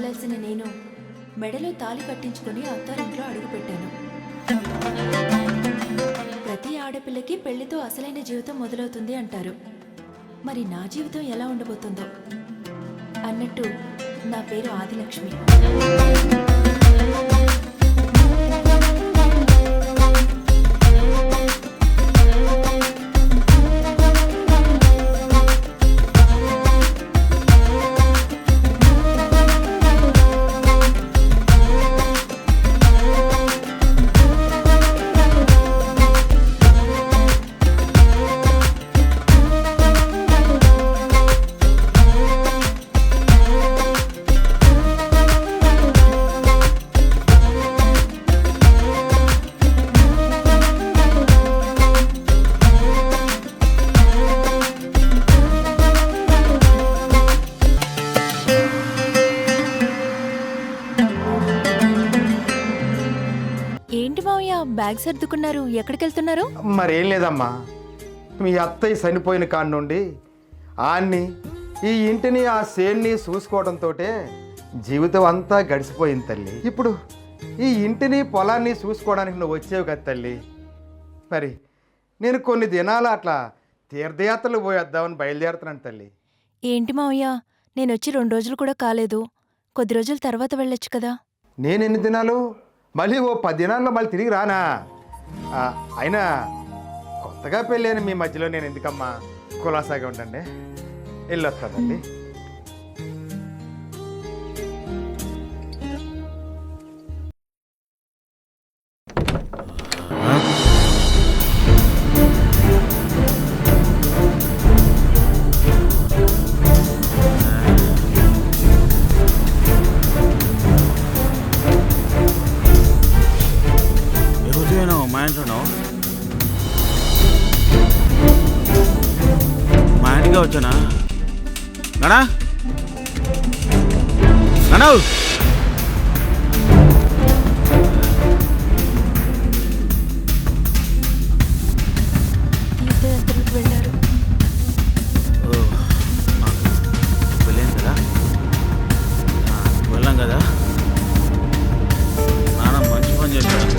వెళ్లాల్సిన నేను మెడలో తాళి కట్టించుకుని అత్తారింట్లో అడుగుపెట్టాను. ప్రతి ఆడపిల్లకి పెళ్లితో అసలైన జీవితం మొదలవుతుంది అంటారు. మరి నా జీవితం ఎలా ఉండబోతుందో. అన్నట్టు నా పేరు ఆదిలక్ష్మి. ఏంటి మావయ్య బ్యాగ్ సర్దుకున్నారు? ఎక్కడికి వెళ్తున్నారు? మరేం లేదమ్మా, మీ అత్తయ్య చనిపోయిన కాడి నుండి ఆన్ని ఈ ఇంటిని ఆ సేన్ని చూసుకోవడంతో జీవితం అంతా గడిచిపోయింది తల్లి. ఇప్పుడు ఈ ఇంటిని పొలాన్ని చూసుకోవడానికి నువ్వు వచ్చేవి కదా తల్లి. మరి నేను కొన్ని దినాలు అట్లా తీర్థయాత్రలు పోయేద్దామని బయలుదేరుతున్నాను తల్లి. ఏంటి మావయ్య, నేను వచ్చి 2 రోజులు కూడా కాలేదు. కొద్ది రోజుల తర్వాత వెళ్ళొచ్చు కదా. నేను ఎన్ని దినాలు? మళ్ళీ ఓ 10 దినాల్లో మళ్ళీ తిరిగి రానా? అయినా కొత్తగా పెళ్ళైన మీ మధ్యలో నేను ఎందుకమ్మా? కులాసాగా ఉండండి, వెళ్ళొస్తానండి. మా ఇంటికి వచ్చానా నానా? నానా తీర్థయాత్రలకు వెళ్ళారు. వెళ్ళాను కదా, వెళ్ళాం కదా. నాన్న మంచి పని చేశాడు.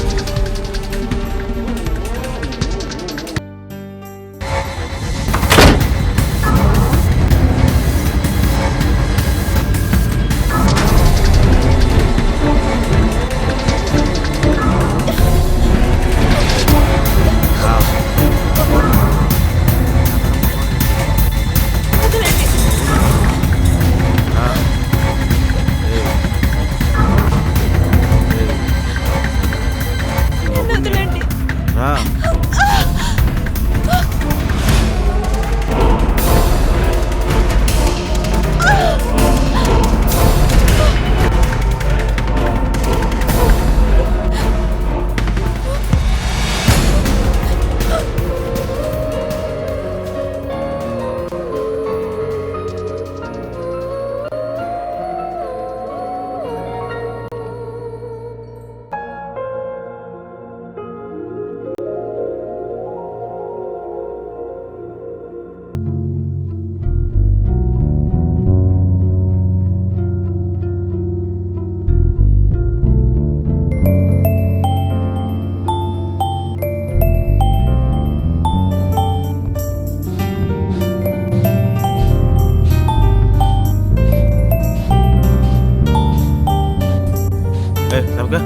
सबका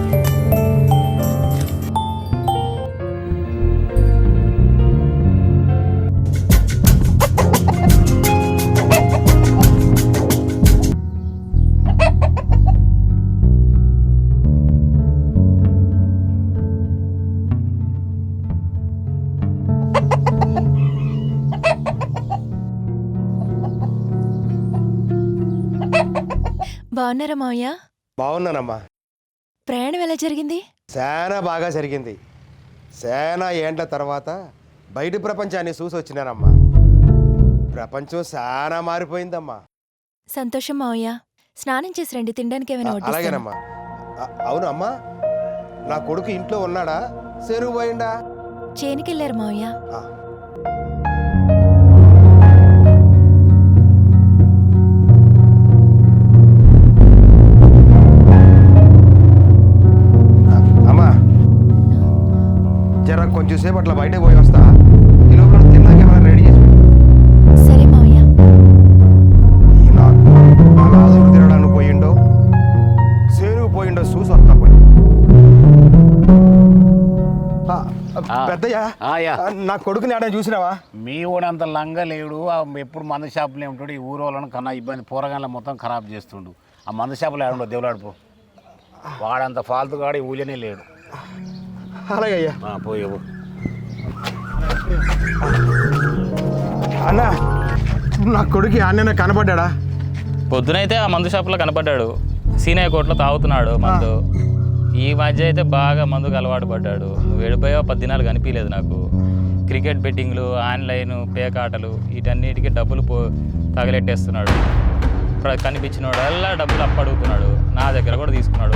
బాగున్నారా మావయ్య? బాగున్నానమ్మా. ప్రయాణం ఎలా జరిగింది? చాలా బాగా జరిగింది. చాలా ఏండ్ల తర్వాత బయట ప్రపంచాన్ని చూసి వచ్చినానమ్మా. ప్రపంచం చాలా మారిపోయిందమ్మా. సంతోషం మావయ్య. స్నానం చేసి రండి, తినడానికి ఏమైనా వడ్డిస్తాను. అలాగేనమ్మా. అవును అమ్మా, నా కొడుకు ఇంట్లో ఉన్నాడా, చెరువు పోయిండా? చేనుకెళ్ళారు మావయ్య. కొంచెం సేపు అట్లా బయటకు పోయి వస్తా. ఈ లోపల తిన్నాక ఏమైనా రెడీ చేసి పెట్టు. సరే మావయ్య. ఈ నాకు బలాదూరు తినడానికి పోయిండో సేరుకు పోయిండో చూసి వస్తా పోయి. పెద్దయ్య, ఆయా నా కొడుకుని ఆడ చూసినావా? మీ ఓడంత లంగా లేడు. ఎప్పుడు మందు షాపులో ఉంటాడు. ఈ ఊరు వాళ్ళని కన్నా ఇబ్బంది పోరగాళ్ళ మొత్తం ఖరాబ్ చేస్తుండు. ఆ మందు షాపులో ఆడుండో దేవులాడిపో. వాడంత ఫాల్తు కాడు ఈ ఊళ్ళనే లేడు. అలాగే అయ్యా. పోయేవు అన్న, నా కొడుకు ఆడనే కనపడ్డా? పొద్దునైతే ఆ మందు షాపులో కనపడ్డాడు. సీనయ్య కోట్లో తాగుతున్నాడు మందు. ఈ మధ్య అయితే బాగా మందుకు అలవాటు పడ్డాడు. నువ్వు వెళ్ళిపోయావు 10 దినాలు కనిపించలేదు నాకు. క్రికెట్ బెట్టింగ్లు, ఆన్లైన్ పేకాటలు వీటన్నిటికీ డబ్బులు తగలెట్టేస్తున్నాడు. కనిపించినోడల్లా డబ్బులు అప్పడుగుతున్నాడు. నా దగ్గర కూడా తీసుకున్నాడు.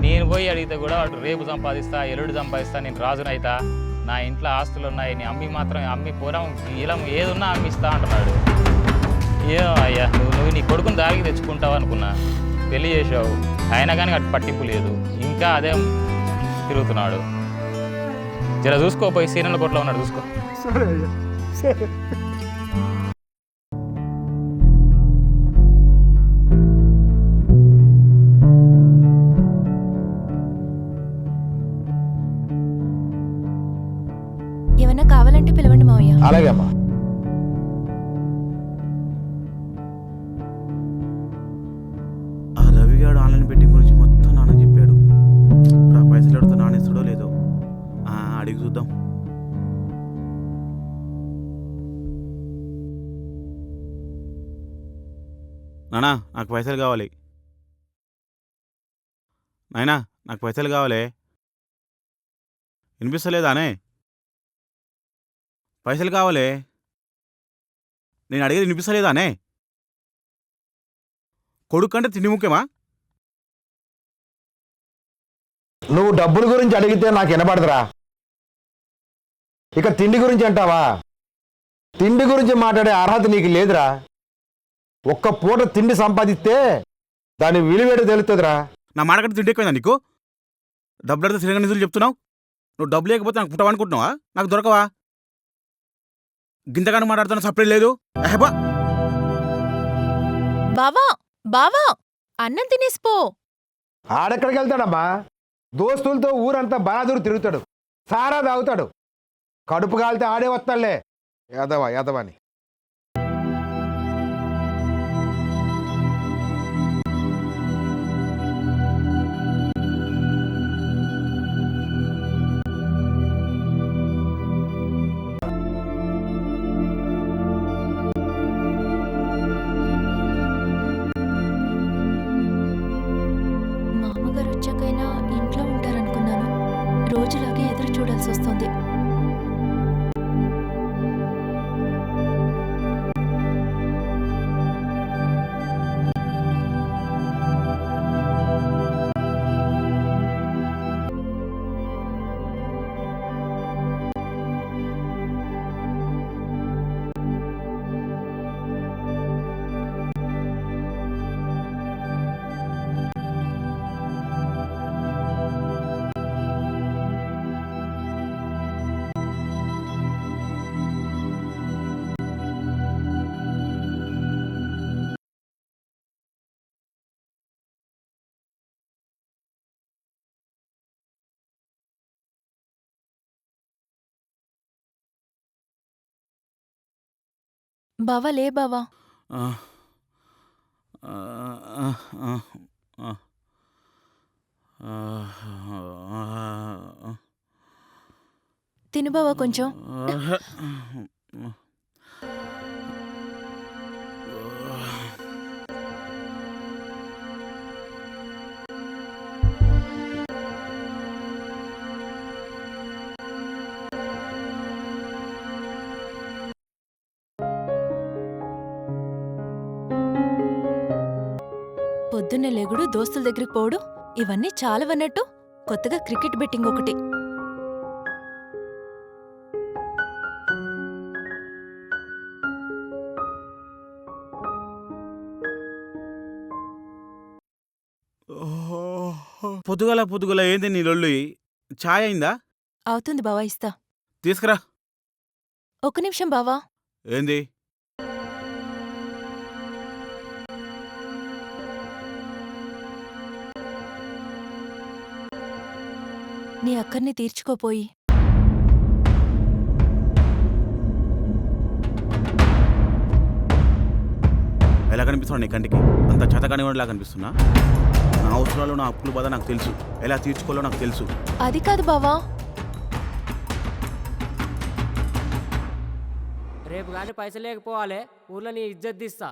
నేను పోయి అడిగితే కూడా వాడు రేపు సంపాదిస్తా, ఎల్లుండి సంపాదిస్తా, నేను రాజునైతా, నా ఇంట్లో ఆస్తులు ఉన్నాయి, నీ అమ్మి మాత్రం అమ్మి పొలం ఈలం ఏదున్నా అమ్మిస్తా అంటున్నాడు. ఏమో అయ్యా, నువ్వు నీ కొడుకుని దారికి తెచ్చుకుంటావు అనుకున్నా. పెళ్లి చేసావు, అయినా కానీ అటు పట్టింపు లేదు. ఇంకా అదే తిరుగుతున్నాడు. జర చూసుకోపోయి సీనల కోట్లో ఉన్నాడు, చూసుకో. సరే అయ్యా, సరే. ఏమన్నా కావాలంటే పిలవండి మావయ్య. అలాగే అమ్మా. ఆ రవిగాడు ఆన్లైన్ బెట్టింగ్ గురించి మొత్తం నాన్న చెప్పాడు. ఆ పైసలు అడుగుతా నానేస్తాడో లేదో అడిగి చూద్దాం. నానా, నాకు పైసలు కావాలి. నాయనా, నాకు పైసలు కావాలి. వినిపిస్తలేదానే? పైసలు కావాలి. నేను అడిగేది వినిపిస్తలేదానే? కొడుకు అంటే తిండి ముఖ్యమా? నువ్వు డబ్బుల గురించి అడిగితే నాకు వినపడదురా. ఇక తిండి గురించి అంటావా? తిండి గురించి మాట్లాడే అర్హత నీకు లేదురా. ఒక్క పూట తిండి సంపాదిస్తే దాని విలువేడు తెలుస్తుందిరా. నా మాట కంటే తిండి ఎక్కువైందా నీకు? డబ్బులు అడితే తిరగని నిధులు చెప్తున్నావు. నువ్వు డబ్బు లేకపోతే నాకు పుట్టవనుకుంటున్నావా? నాకు దొరకవా? గింతగాను మాట్లాడుతున్నా సపరేట్ లేదు. అహబా, బావా బావా, అన్నం తినేసిపో. ఆడెక్కడికి వెళ్తాడమ్మా? దోస్తులతో ఊరంతా బలాదూరు తిరుగుతాడు, సారా తాగుతాడు. కడుపు కాలితే ఆడే వస్తాడులే. యాదవా యాదవాని. మామగారు వచ్చాకైనా ఇంట్లో ఉంటారనుకున్నాను. రోజులాగే ఎదురు చూడాల్సి వస్తుంది. బావా లే బావా. తిను బావా కొంచెం. పొద్దున్నే లేగుడు, దోస్తుల దగ్గరికి పోడు, ఇవన్నీ చాలవన్నట్టు కొత్తగా క్రికెట్ బెట్టింగ్ ఒకటి. పొద్దుగల ఏంది నీ లొల్లి? ఛాయ్ అయిందా? అవుతుంది బావా, ఇస్తా. తీసుకురా. ఒక్క నిమిషం బావా. ఏంది? నీ అక్కర్ని తీర్చుకోపోయి ఎలా కనిపిస్తున్నా నీ కంటికి? అంత చేతకానివాడిలా కనిపిస్తున్నా? నా అవసరాలు, నా అప్పుల బాధ నాకు తెలుసు, ఎలా తీర్చుకోవాలో నాకు తెలుసు. అది కాదు బావా. రేపు కానీ పైసలు లేకపోవాలి, ఊర్లో నీ ఇజ్జత్ తీస్తా.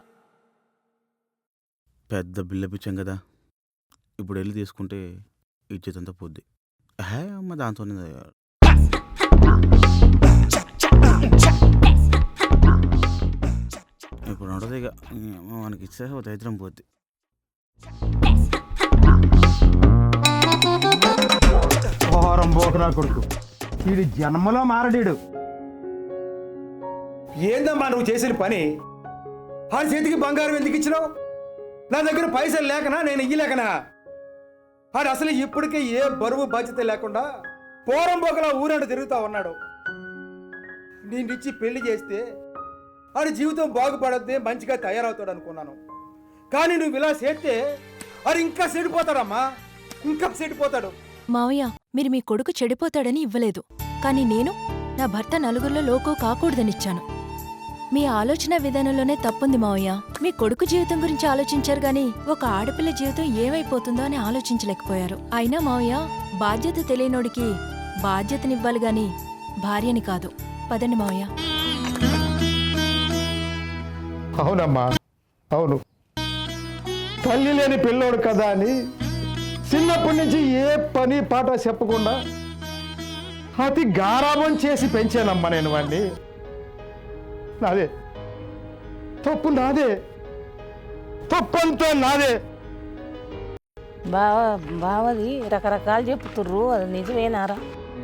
పెద్ద బిల్ల పిచ్చాం కదా, ఇప్పుడు వెళ్ళి తీసుకుంటే ఇజ్జత్ అంతా పోద్ది. అమ్మ దాంతోనే ఇప్పుడు ఉండదు ఇక, మనకి ఇచ్చే ఒక దరిద్రం పోద్ది. ఘోరం బోకరా కొడుకు, వీడి జన్మలో మారడీడు. ఏందమ్మా నువ్వు చేసిన పని? ఆ చేతికి బంగారం ఎందుకు ఇచ్చినావు? నా దగ్గర పైసలు లేకనా, నేను ఇయ్యలేకనా? ఆడు అసలు ఇప్పటికే ఏ బరువు బాధ్యత లేకుండా పోరం బోకలా ఊరంట తిరుగుతా ఉన్నాడు. నేనిచ్చి పెళ్లి చేస్తే ఆడి జీవితం బాగుపడద్దే, మంచిగా తయారవుతాడు అనుకున్నాను. కానీ నువ్వు ఇలా చేస్తే ఆడు ఇంకా చెడిపోతాడమ్మా, ఇంకా చెడిపోతాడు. మావయ్య, మీరు మీ కొడుకు చెడిపోతాడని ఇవ్వలేదు, కానీ నేను నా భర్త నలుగురిలో లోకో కాకూడదనిచ్చాను. మీ ఆలోచన విధానంలోనే తప్పుంది మావయ్య. మీ కొడుకు జీవితం గురించి ఆలోచించారు గాని ఒక ఆడపిల్ల జీవితం ఏమైపోతుందో అని ఆలోచించలేకపోయారు. అయినా మావయ్య, బాధ్యత తెలియనోడికి బాధ్యతనివ్వాలి గాని భార్యని కాదు. పదండి మావయ్య. అవునమ్మా, అవును. తల్లి లేని పిల్లోడు కదా అని చిన్నప్పటి నుంచి ఏ పని పాట చెప్పకుండా అతి గారాబం చేసి పెంచానమ్మా నేను వాడిని. నాదే తప్పు, నాదే తప్పంతా నాదే. బావది రకరకాలు చెప్తుర్రు, అది నిజమేనారా?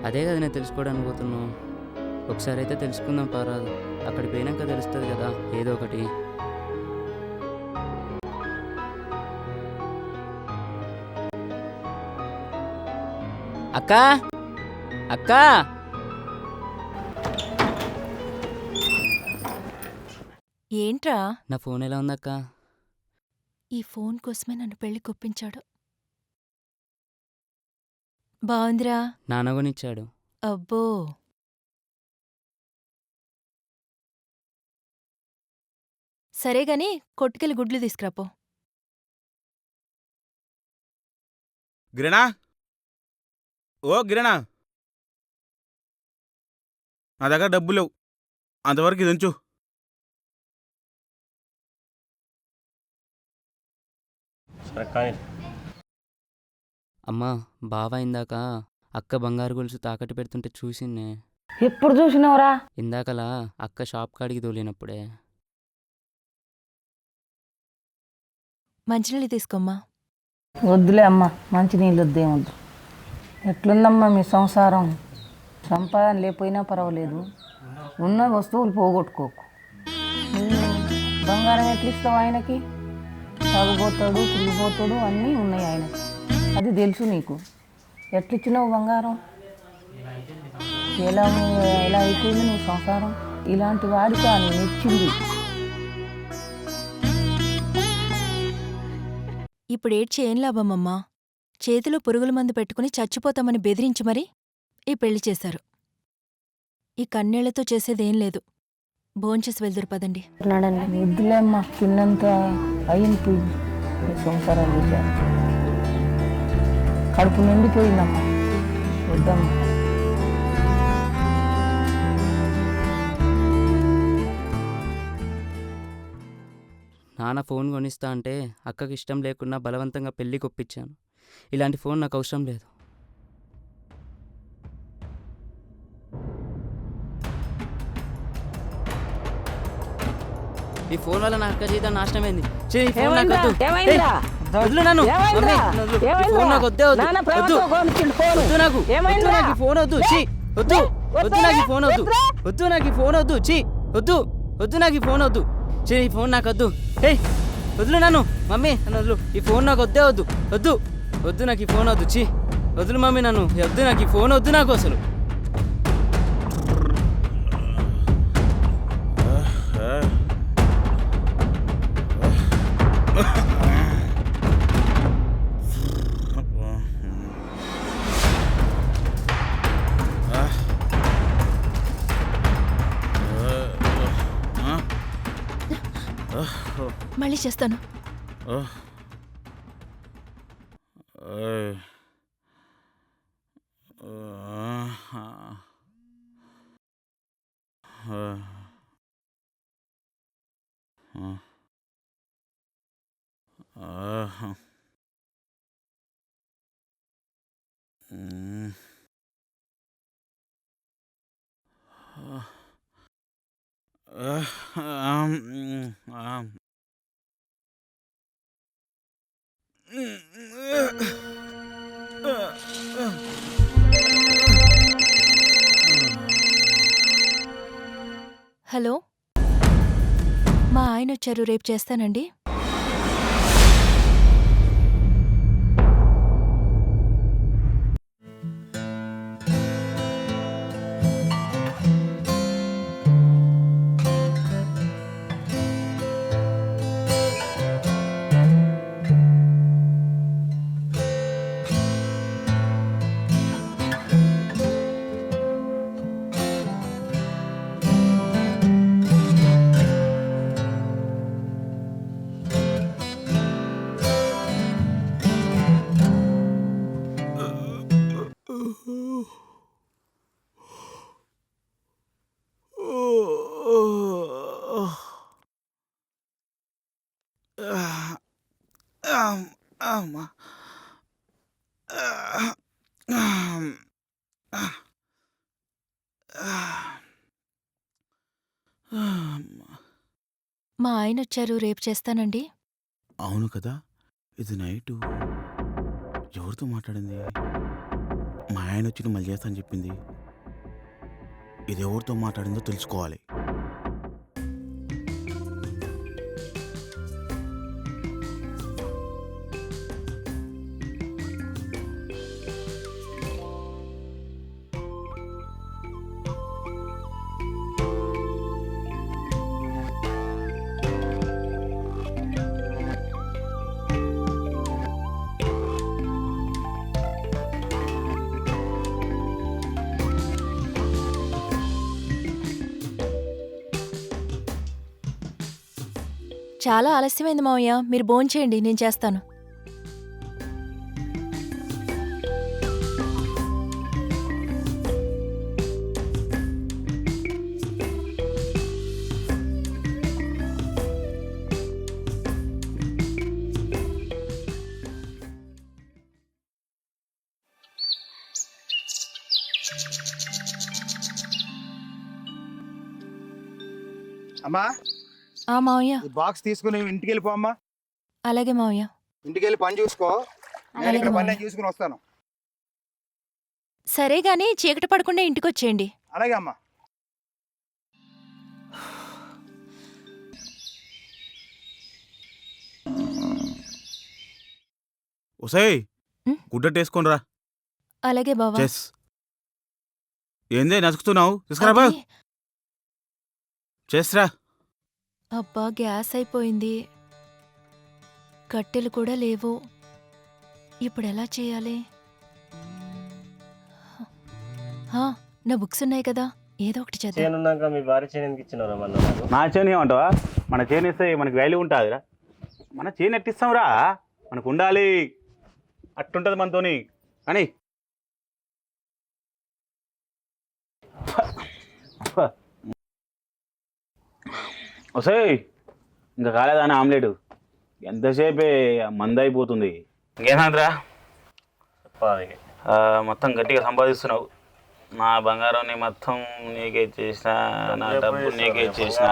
అదే కదా నేను తెలుసుకోవడానికి పోతున్నావు. ఒకసారి అయితే తెలుసుకుందాం పారాదు, అక్కడికి పోయినాక తెలుస్తుంది కదా ఏదో ఒకటి. అక్క అక్క, ఏంట్రా? నా ఫోన్ ఎలా ఉందక్క? ఈ ఫోన్ కోసమే నన్ను పెళ్లి కొప్పించాడు. బావుందిరా. నాన్న కొనిచ్చాడు. అబ్బో, సరేగాని కొట్టుకెళ్ళి గుడ్లు తీసుకురాపో. గిరణా, ఓ గిరణా, నా దగ్గర డబ్బులు లేవు, అంతవరకు ఇది ఉంచు. అమ్మా, బావ ఇందాక అక్క బంగారు గొలుసు తాకట్టు పెడుతుంటే చూసిందే. ఎప్పుడు చూసినవరా? ఇందాకలా అక్క షాప్ కాడికి తోలినప్పుడే. మంచినీళ్ళు తీసుకోమ్మా. వద్దులే అమ్మా, మంచి నీళ్ళు వద్దేమొద్దు. ఎట్లుందమ్మా మీ సంసారం? సంపాదన లేకపోయినా పర్వాలేదు, ఉన్న వస్తువులు పోగొట్టుకోకు. బంగారం ఎట్లు ఇస్తావు ఆయనకి? తాగుపోతాడు, తిరిగిపోతాడు, అన్నీ ఉన్నాయి ఆయనకి, అది తెలుసు నీకు. ఎట్లిచ్చినావు బంగారం? ఎలా ఎలా అయిపోయింది నువ్వు సంసారం? ఇలాంటి వాడికి నేను ఇచ్చింది. ఇప్పుడు ఏడ్చి ఏం లాభమమ్మా? చేతిలో పురుగుల మందు పెట్టుకుని చచ్చిపోతామని బెదిరించి మరీ ఈ పెళ్లి చేశారు. ఈ కన్నీళ్లతో చేసేదేం లేదు. భోంచేసి వెళ్దురు పదండి. వద్దులే అమ్మా, తిన్నంత అయింది సంసారం చేశారు, కడుపు నిండిపోయిందమ్మా, వద్దమ్మా. నాన్న ఫోన్ కొనిస్తా అంటే అక్కకి ఇష్టం లేకున్నా బలవంతంగా పెళ్ళి కొప్పించాను. ఇలాంటి ఫోన్ నాకు అవసరం లేదు. ఈ ఫోన్ వల్ల నా అక్క జీవితం నాశనమైంది. ఈ ఫోన్ నాకు వద్దు. హే వద్దు నన్ను, మమ్మీ నన్ను వద్దు. ఈ ఫోన్ నాకు వద్దే వద్దు, వద్దు వద్దు, నాకు ఈ ఫోన్ వద్దు. చీ వద్దు మమ్మీ, నన్ను వద్దు, నాకు ఈ ఫోన్ వద్దు, నాకు అసలు మళ్ళీ చేస్తాను. హలో, మా ఆయన వచ్చారు, రేపు చేస్తానండి. మా ఆయన వచ్చారు, రేపు చేస్తానండి. అవును కదా, ఇది నైటు ఎవరితో మాట్లాడింది? మా ఆయన వచ్చి మళ్ళీ చేస్తాను చెప్పింది. ఇది ఎవరితో మాట్లాడిందో తెలుసుకోవాలి. చాలా ఆలస్యమైంది మావయ్య, మీరు భోంచేయండి, నేను చేస్తాను. అమ్మా, ఆ మావయ్య. ఈ బాక్స్ తీసుకుని ఇంటికి వెళ్ళిపో అమ్మా. అలాగే మావయ్య. ఇంటికి వెళ్ళి పని చూసుకో, నేను ఇక్కడ పని చూసుకుని వస్తాను. సరే గాని చీకటి పడకుండా ఇంటికొచ్చేయండి. అలాగే అమ్మా. ఒసేయ్, గుడ్డట్టేసుకొని రా. అలాగే బావా. చెస్ ఏందే నసుకుతున్నావు? తీసుకురా బా. అది- చేస్రా. అబ్బా, గ్యాస్ అయిపోయింది, కట్టెలు కూడా లేవు, ఇప్పుడు ఎలా చేయాలి? నా బుక్స్ ఉన్నాయి కదా, ఏదో ఒకటి చేద్దాం. మీ భార్య చేయడానికి ఇచ్చినారా మళ్ళీ? నా చేను ఏమంటావా? మన చేను ఇస్తే మనకి వాల్యూ ఉంటుందిరా. మన చేను ఎట్టిస్తాంరా, మనకు ఉండాలి, అట్టుంటుంది మనతోని. అని వస్తాయి ఇంకా కాలేదాని ఆమ్లెట్ ఎంతసేపే మంద అయిపోతుంది. ఇంకేనాదిరా, మొత్తం గట్టిగా సంపాదిస్తున్నావు. నా బంగారాన్ని మొత్తం నీకే ఇచ్చేసిన, నా డబ్బు నీకే ఇచ్చేసిన.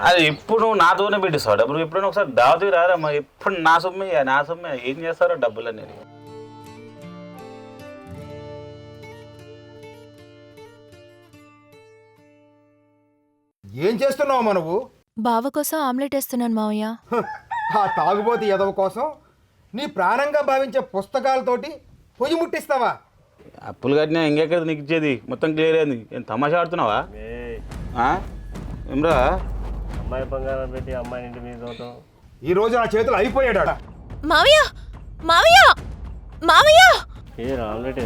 అది ఇప్పుడు నువ్వు నాతోనే పెట్టిస్తావు డబ్బులు. ఎప్పుడైనా ఒకసారి దావతికి రారా, మరి ఎప్పుడు నా సొమ్మే ఏం చేస్తారో డబ్బులు అనేది. ఏం చేస్తున్నావు నువ్వు? బావ కోసం ఆమ్లెట్ వేస్తున్నాను మావయ్య. ఆ తాగుబోతు ఎదవ కోసం నీ ప్రాణంగా భావించే పుస్తకాలతోటి పొయ్యి ముట్టిస్తావా? అప్పులు కట్టినా ఇంకెక్కడ నీకు ఇచ్చేది? మొత్తం క్లియర్ అయింది. ఏం తమాషా ఆడుతున్నావా? ఏమ్రా, అమ్మాయి బంగారం పెట్టి అమ్మాయి ఇంటి మీద ఈ రోజు నా చేతులు అయిపోయాడా? మావయ్య, మావయ్య, మావయ్య! ఆమ్లెట్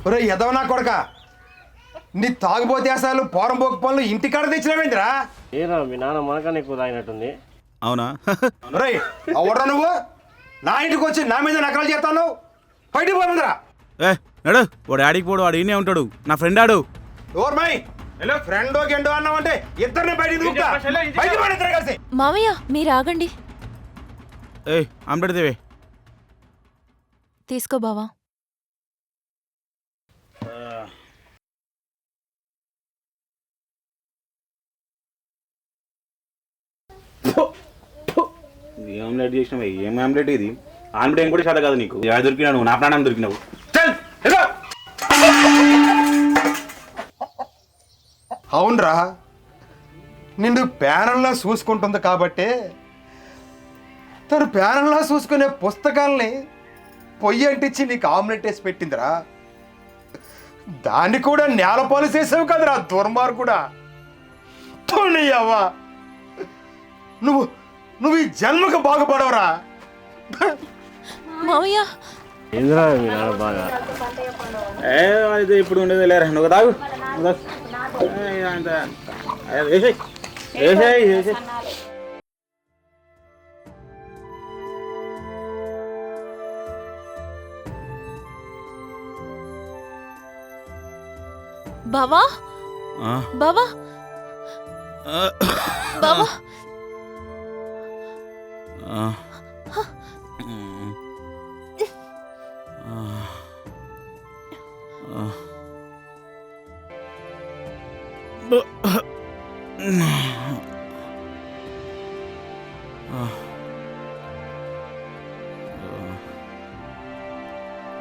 ఒరే ఎదవ నా కొడక, నీ తాగుబోతే అసలు పోరం పోక పనులు ఇంటికాడ తెచ్చినావేంద్రా? ఏరా మీ నాన్న మనకన్నా ఎక్కువ తాగినట్టుంది. అవునా? రై అవడా నువ్వు నా ఇంటికి వచ్చి నా మీద నకరాలు చేస్తాను. బయటికి పోతుందిరా. ఏ నడు, వాడు ఆడికి పోడు, వాడు ఈయనే ఉంటాడు, నా ఫ్రెండ్ ఆడు. ఓర్మై హలో ఫ్రెండో గెండో అన్నావంటే ఇద్దరిని బయటికి దిగుతా. బయటికి పోండి ఇద్దరు కలిసి. మావయ్య మీరు ఆగండి. ఏ ఆమ్లెట్ దేవే. తీసుకో బావా. ఏం ఆమ్లెట్ చేసినావు? ఏం ఆమ్లెట్ ఇది? ఆమ్లెట్ ఏం కూడా చాలా కాదు నీకు. ఎలా దొరికినావు నువ్వు? నా ప్రాణం దొరికినావు. చల్ హలో. అవునరా, నిన్ను ప్యానల్లా చూసుకుంటుంది కాబట్టి తను ప్యానల్లా చూసుకునే పుస్తకాల్ని పొయ్యి అంటించి నీకు ఆమ్లెట్ వేసి పెట్టిందిరా. దాన్ని కూడా నేలపాలు చేసావు కదరా దుర్మార్గుడా. తోనియవ్వా నువ్వు నువ్వు ఈ జన్మకు బాగుపడవరా. మావయ్య ఏంద్రా మీ నాన్న బాగా అయితే ఇప్పుడు ఉండేది లేరా. నువ్వు తాగు. బావా బావా బావా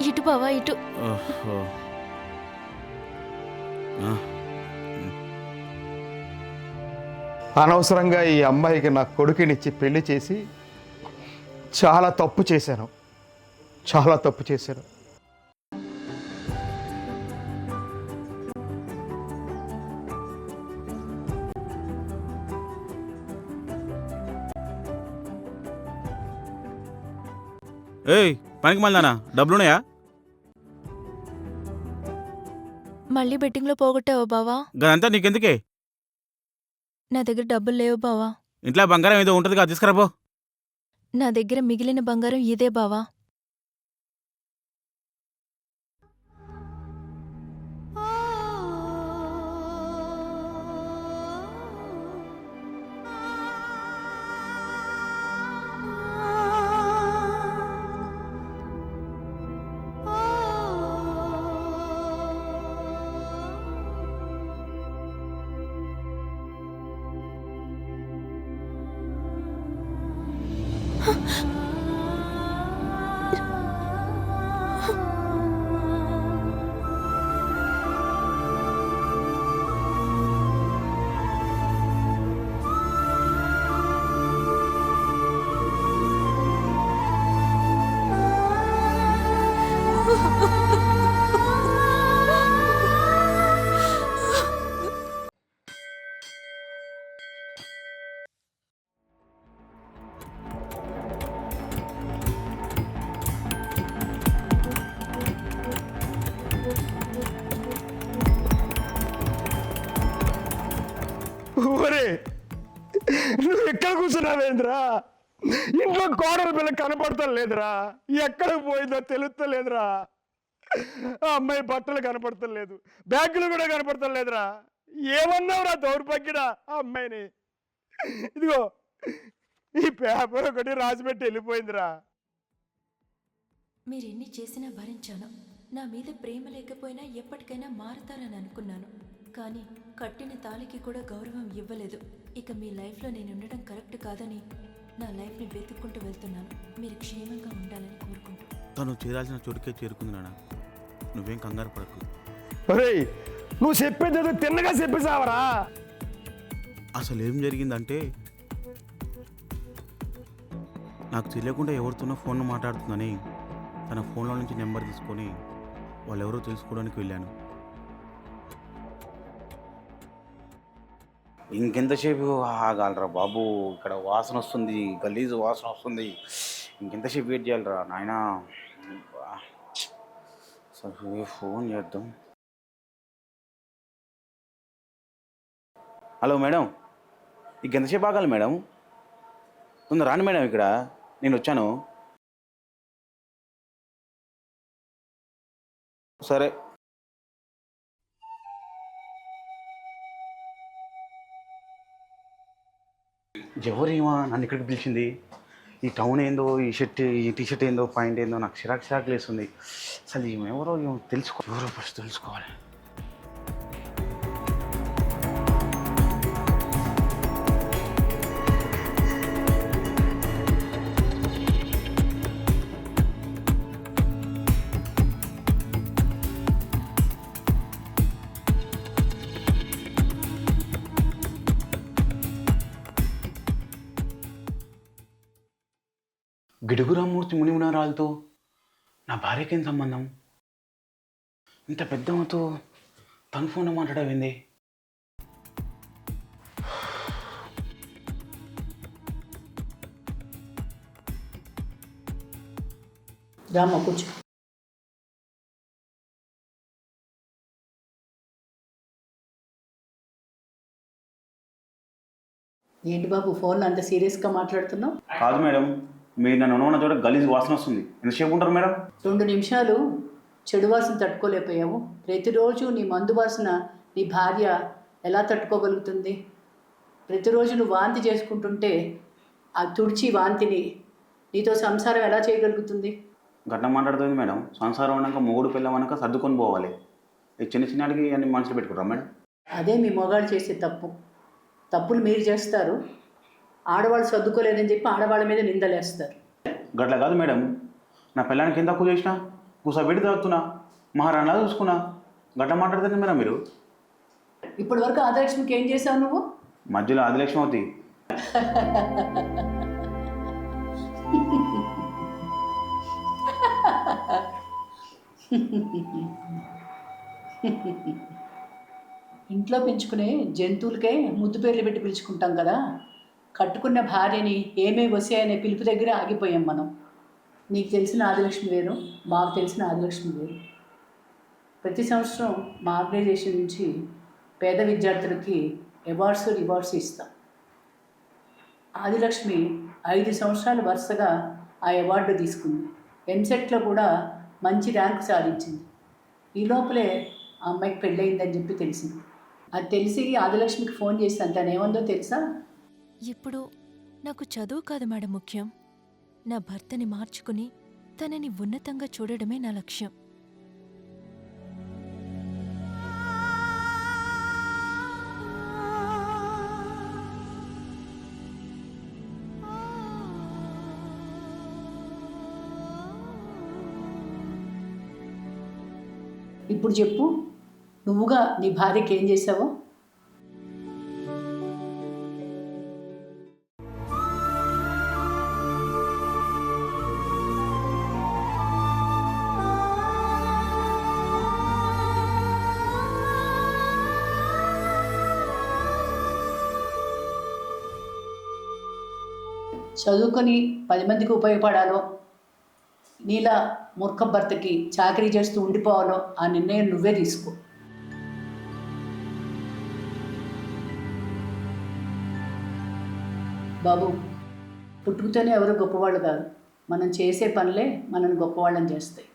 ఇటు బావా ఇటు. అనవసరంగా ఈ అమ్మాయికి నా కొడుకునిచ్చి పెళ్లి చేసి చాలా తప్పు చేశాను, చాలా తప్పు చేశాను. ఏయ్ పనికి మళ్ళానా? డబ్బులున్నాయా? మళ్ళీ బెట్టింగ్లో పోగొట్టావా బావా? గదంతా నీకెందుకే? నా దగ్గర డబ్బులు లేవు బావా. ఇంట్లో బంగారం ఏదో ఉంటుంది కదా, తీసుకురాపో. నా దగ్గర మిగిలిన బంగారం ఇదే బావా. ఒరే నువ్వు ఎక్కడ కూర్చున్నావేంద్రా? ఇంట్లో కోడల పిల్ల కనపడతాం లేదురా. ఎక్కడికి పోయిందో తెలుస్తలేదురా. ఆ అమ్మాయి బట్టలు కనపడతాం లేదు, బ్యాగులు కూడా కనపడతాం లేదురా. ఏమన్నావురా దౌర్భాగ్యుడా ఆ అమ్మాయిని? ఇదిగో ఈ పేపర్ ఒకటి రాసిపెట్టి వెళ్ళిపోయిందిరా. మీరెన్ని చేసినా భరించాను. నా మీద ప్రేమ లేకపోయినా ఎప్పటికైనా మారుతారని అనుకున్నాను. కానీ కట్టిన తాళికి కూడా గౌరవం ఇవ్వలేదు. ఇక మీ లైఫ్లో నేను ఉండడం కరెక్ట్ కాదని నా లైఫ్ని వెతుక్కుంటూ వెళ్తున్నాను. మీరు క్షేమంగా ఉండాలని కోరుకుంటూ. తను చేరాల్సిన చోటుకే చేరుకుంది నాన్న, నువ్వేం కంగారు పడకు. ఒరేయ్ నువ్వు చెప్పేది తిన్నగా చెప్పేసావరా. అసలు ఏం జరిగిందంటే, నాకు తెలియకుండా ఎవరితోనో ఫోన్లో మాట్లాడుతుందని తన ఫోన్లో నుంచి నెంబర్ తీసుకొని వాళ్ళు ఎవరో తెలుసుకోవడానికి వెళ్ళాను. ఇంకెంతసేపు ఆగాలరా బాబు, ఇక్కడ వాసన వస్తుంది, గలీజు వాసన వస్తుంది. ఇంకెంతసేపు వెయిట్ చేయాలరా నాయనా. అసలు ఫోన్ చేద్దాం. హలో మేడం, ఇక ఎంతసేపు ఆగాలి మేడం? తొందర రాండి మేడం, ఇక్కడ నేను వచ్చాను. సరే. ఎవరేమో నన్ను ఇక్కడికి పిలిచింది? ఈ టౌన్ ఏందో, ఈ టీషర్ట్ ఏందో, పాయింట్ ఏందో నాకు చిరాకు లేస్తుంది. అసలు ఎవరో ఎవరో ఫస్ట్ తెలుసుకోవాలి. గిడుగురామూర్తి మునిమునారాలతో నా భార్యకేం సంబంధం? ఇంత పెద్దమ్మతో తన ఫోన్ మాట్లాడవింది. రామ కూర్చో. ఏంటి బాబు ఫోన్ అంత సీరియస్గా మాట్లాడుతున్నావు? కాదు మేడం, మీరు నన్ను ఉన్న చోట గలీజ్ వాసన వస్తుంది. ఎంతసేపు ఉంటారు మేడం? 2 నిమిషాలు చెడు వాసన తట్టుకోలేకపోయావు. ప్రతిరోజు నీ మందు వాసన నీ భార్య ఎలా తట్టుకోగలుగుతుంది? ప్రతిరోజు నువ్వు వాంతి చేసుకుంటుంటే ఆ తుడిచి వాంతిని నీతో సంసారం ఎలా చేయగలుగుతుంది? గట్ల మాట్లాడుతుంది మేడం. సంసారం అన్నాక మొగుడు పిల్లమన్నాక సర్దుకొని పోవాలి. ఈ చిన్నటికి అన్ని మనసులో పెట్టుకుంటారా మేడం? అదే మీ మొగాళ్ళు చేసే తప్పులు మీరు చేస్తారు. ఆడవాళ్ళు సర్దుకోలేదని చెప్పి ఆడవాళ్ళ మీద నిందలేస్తారు. గట్ల కాదు మేడం, నా పిల్లానికి ఎంత తక్కువ చేసినా కూసబెట్టి తాగుతున్నా, మహారాణలా చూసుకున్నా. గట్ల మాట్లాడుతుంది మేడం మీరు. ఇప్పటి వరకు ఆదలక్ష్మికి ఏం చేశావు నువ్వు? మధ్యలో ఆదిలక్ష్మి అవుతాయి. ఇంట్లో పెంచుకునే జంతువులకే ముద్దు పేర్లు పెట్టి పిలుచుకుంటాం కదా. కట్టుకున్న భార్యని ఏమే వసే అనే పిలుపు దగ్గర ఆగిపోయాం మనం. నీకు తెలిసిన ఆదిలక్ష్మి వేరు, మాకు తెలిసిన ఆదిలక్ష్మి వేరు. ప్రతి సంవత్సరం మా ఆర్గనైజేషన్ నుంచి పేద విద్యార్థులకి రివార్డ్స్ ఇస్తాం. ఆదిలక్ష్మి 5 సంవత్సరాలు వరుసగా ఆ అవార్డు తీసుకుంది. ఎంసెట్లో కూడా మంచి ర్యాంకు సాధించింది. ఈ లోపలే ఆ అమ్మాయికి పెళ్ళయిందని చెప్పి తెలిసింది. అది తెలిసి ఆదిలక్ష్మికి ఫోన్ చేశాను. తను ఏమందో తెలుసా? ఇప్పుడు నాకు చదువు కాదు మేడం ముఖ్యం. నా భర్తని మార్చుకుని తనని ఉన్నతంగా చూడడమే నా లక్ష్యం. ఇప్పుడు చెప్పు, నువ్వుగా నీ భార్యకి ఏం చేసావో? చదువుకొని 10 మందికి ఉపయోగపడాలో, నీలా మూర్ఖ భర్తకి చాకరీ చేస్తూ ఉండిపోవాలో ఆ నిర్ణయం నువ్వే తీసుకో. బాబు, పుట్టుకతోనే ఎవరు గొప్పవాళ్ళు కాదు. మనం చేసే పనులే మనల్ని గొప్పవాళ్ళని చేస్తాయి.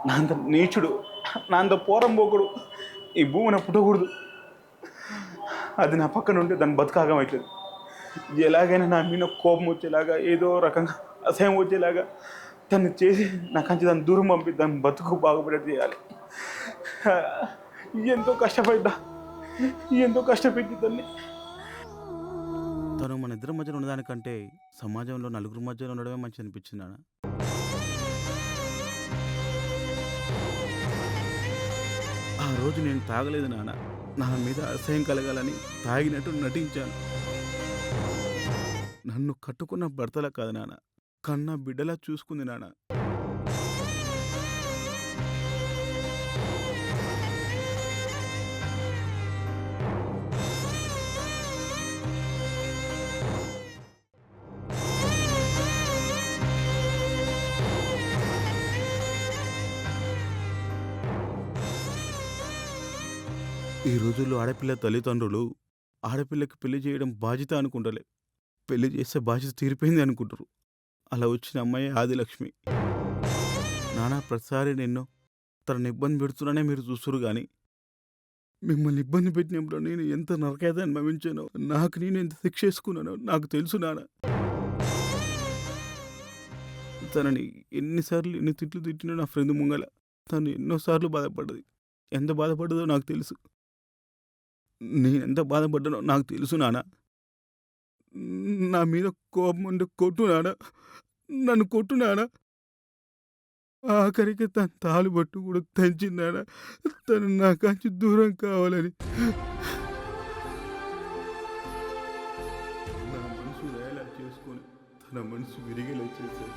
నా అంత నీచుడు, నా అంత పోరంబోకుడు ఈ భూమిన పుట్టకూడదు. అది నా పక్కన ఉంటే దాన్ని బతుకాగం అవుతుంది. ఎలాగైనా నా మీద కోపం వచ్చేలాగా, ఏదో రకంగా అసహ్యం వచ్చేలాగా దాన్ని చేసి నా కంచి దాన్ని దూరం పంపి దాన్ని బతుకు బాగుపడేది చేయాలి. ఎంతో కష్టపెట్టి దాన్ని. తను మన ఇద్దరి మధ్యలో ఉన్నదానికంటే సమాజంలో నలుగురు మధ్యలో ఉండడమే మంచి అనిపించింది నాన్న. ఆ రోజు నేను తాగలేదు నాన్న. నా మీద అసహ్యం కలగాలని తాగినట్టు నటించాను. నన్ను కట్టుకున్న భర్తలా కాదు నాన్న, కన్న బిడ్డలా చూసుకుంది నాన్న. ఈ రోజుల్లో ఆడపిల్ల తల్లిదండ్రులు ఆడపిల్లకి పెళ్లి చేయడం బాధ్యత అనుకుంటలే, పెళ్లి చేస్తే బాధ్యత తీరిపోయింది అనుకుంటారు. అలా వచ్చిన అమ్మాయి ఆదిలక్ష్మి. నానా ప్రతిసారి నిన్ను తనని ఇబ్బంది పెడుతున్నానే మీరు చూస్తురు కానీ మిమ్మల్ని ఇబ్బంది పెట్టినప్పుడు నేను ఎంత నరకేదా అనుభవించానో, నాకు నేను ఎంత శిక్ష వేసుకున్నానో నాకు తెలుసు నాన్న. తనని ఎన్నిసార్లు ఎన్ని తిట్లు తిట్టినా నా ఫ్రెండ్ ముంగల తను ఎన్నోసార్లు బాధపడ్డది. ఎంత బాధపడ్డదో నాకు తెలుసు. నేను ఎంత బాధపడ్డానో నాకు తెలుసు నాన్న. నా మీద కోపం ఉంటే కొట్టు నాన్న, నన్ను కొట్టు నాన్న. ఆఖరికి తన తాళుబట్టు కూడా తెంచిందానా తను నా కాంచి దూరం కావాలని. నా మనసు రేలా చేసుకొని తన మనసు విరిగేలా చేశాడు.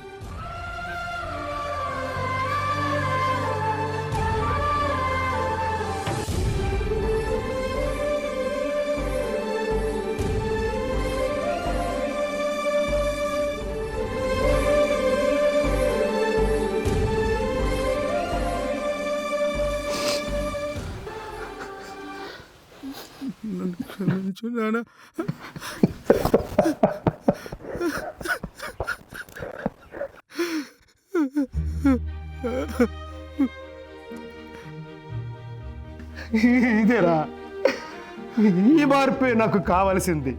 నన్ను క్షమించు నాన్న. ఇదేరా, ఈ మార్పే నాకు కావలసింది.